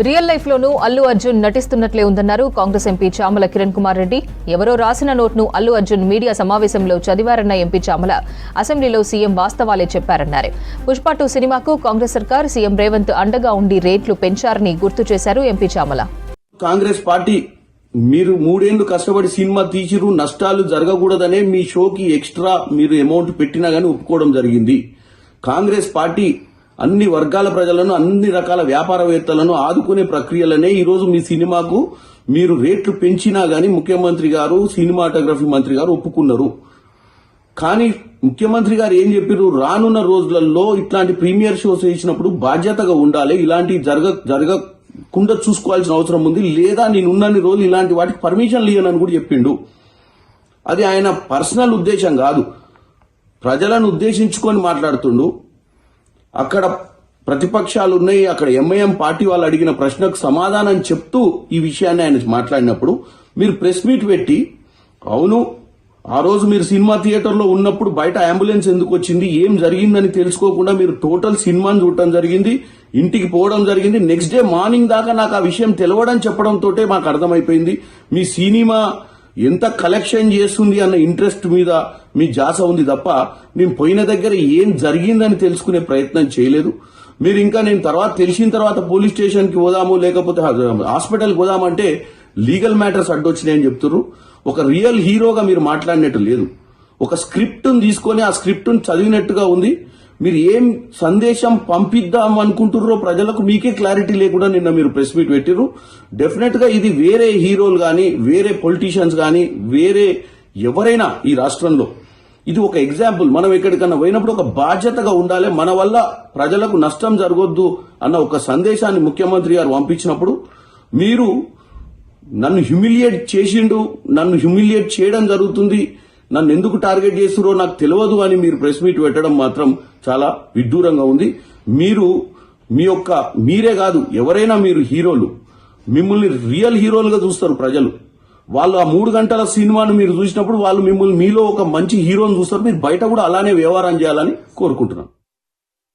Real life లోనూ అల్లు అర్జున్ నటిస్తున్నట్లే ఉందన్నారు Congress MP Chamala Kiran Kumar Reddy. ఎవరో రాసిన నోట్ను అల్లు అర్జున్ మీడియా సమావేశంలో చదివారన్న ఎంపీ చామల అసెంబ్లీలో సీఎం వాస్తవాలే చెప్పారన్నారు. పుష్ప 2 సినిమాకు కాంగ్రెస్ సర్కార్ సీఎం రేవంత్ అండగా ఉండి రేట్లు పెంచారని గుర్తు చేశారు ఎంపీ చామల. కాంగ్రెస్ పార్టీ మీరు 3 ఏళ్లు కష్టపడి సినిమా తీసిరు, నష్టాలు జరగకూడదనే మీ షోకి ఎక్స్ట్రా మీరు అమౌంట్ పెట్టినా గానీ ఒప్పుకోవడం జరిగింది. కాంగ్రెస్ పార్టీ అన్ని వర్గాల ప్రజలను, అన్ని రకాల వ్యాపారవేత్తలను ఆదుకునే ప్రక్రియలనే ఈరోజు మీ సినిమాకు మీరు రేట్లు పెంచినా గానీ ముఖ్యమంత్రి గారు, సినిమాటోగ్రఫీ మంత్రి గారు ఒప్పుకున్నారు. కానీ ముఖ్యమంత్రి గారు ఏం చెప్పారు, రానున్న రోజులలో ఇట్లాంటి ప్రీమియర్ షోస్ వేసినప్పుడు బాధ్యతగా ఉండాలి, ఇలాంటి జరగకుండా చూసుకోవాల్సిన అవసరం ఉంది, లేదా నేనున్నన్ని రోజులు ఇలాంటి వాటికి పర్మిషన్ లేనని కూడా చెప్పిండు. అది ఆయన పర్సనల్ ఉద్దేశం కాదు, ప్రజలను ఉద్దేశించుకొని మాట్లాడుతుండు. అక్కడ ప్రతిపక్షాలు ఉన్నాయి, అక్కడ ఎంఐఎం పార్టీ వాళ్ళు అడిగిన ప్రశ్నకు సమాధానం చెప్తూ ఈ విషయాన్ని ఆయన మాట్లాడినప్పుడు మీరు ప్రెస్ మీట్ పెట్టి, అవును ఆ రోజు మీరు సినిమా థియేటర్లో ఉన్నప్పుడు బయట అంబులెన్స్ ఎందుకు వచ్చింది, ఏం జరిగిందని తెలుసుకోకుండా మీరు టోటల్ సినిమాని చూడటం జరిగింది, ఇంటికి పోవడం జరిగింది, నెక్స్ట్ డే మార్నింగ్ దాకా నాకు ఆ విషయం తెలవడం చెప్పడంతో మాకు అర్థమైపోయింది మీ సినిమా ఎంత కలెక్షన్ చేస్తుంది అన్న ఇంట్రెస్ట్ మీద మీ జాస ఉంది తప్ప నేను పోయిన దగ్గర ఏం జరిగిందని తెలుసుకునే ప్రయత్నం చేయలేదు. మీరు ఇంకా నేను తర్వాత తెలిసిన తర్వాత పోలీస్ స్టేషన్ కి పోదాము, లేకపోతే హాస్పిటల్కి పోదామంటే లీగల్ మ్యాటర్స్ అడ్డొచ్చినాయని చెప్తున్నారు. ఒక రియల్ హీరోగా మీరు మాట్లాడినట్టు లేదు. ఒక స్క్రిప్ట్ తీసుకొని ఆ స్క్రిప్ట్ చదివినట్టుగా ఉంది. మీరు ఏం సందేశం పంపిద్దాం అనుకుంటున్నారో ప్రజలకు మీకే క్లారిటీ లేకుండా నిన్న మీరు ప్రెస్ మీట్ పెట్టిరు. డెఫినెట్ గా ఇది వేరే హీరోలు గాని, వేరే పొలిటీషియన్స్ గాని, వేరే ఎవరైనా ఈ రాష్ట్రంలో ఇది ఒక ఎగ్జాంపుల్. మనం ఎక్కడికన్నా పోయినప్పుడు ఒక బాధ్యతగా ఉండాలి, మన వల్ల ప్రజలకు నష్టం జరగొద్దు అన్న ఒక సందేశాన్ని ముఖ్యమంత్రి గారు పంపించినప్పుడు మీరు నన్ను హ్యూమిలియేట్ చేసిండు, నన్ను హ్యూమిలియేట్ చేయడం జరుగుతుంది, నన్ను ఎందుకు టార్గెట్ చేస్తున్నారో నాకు తెలియదు అని మీరు ప్రెస్ మీట్ పెట్టడం మాత్రం చాలా విడ్డూరంగా ఉంది. మీరు మీరే కాదు ఎవరైనా మీరు హీరోలు, మిమ్మల్ని రియల్ హీరోలుగా చూస్తారు ప్రజలు. వాళ్ళు ఆ 3 గంటల సినిమాను మీరు చూసినప్పుడు వాళ్ళు మిమ్మల్ని మీలో ఒక మంచి హీరోని చూస్తారు. మీరు బయట కూడా అలానే వ్యవహారం చేయాలని కోరుకుంటున్నాను.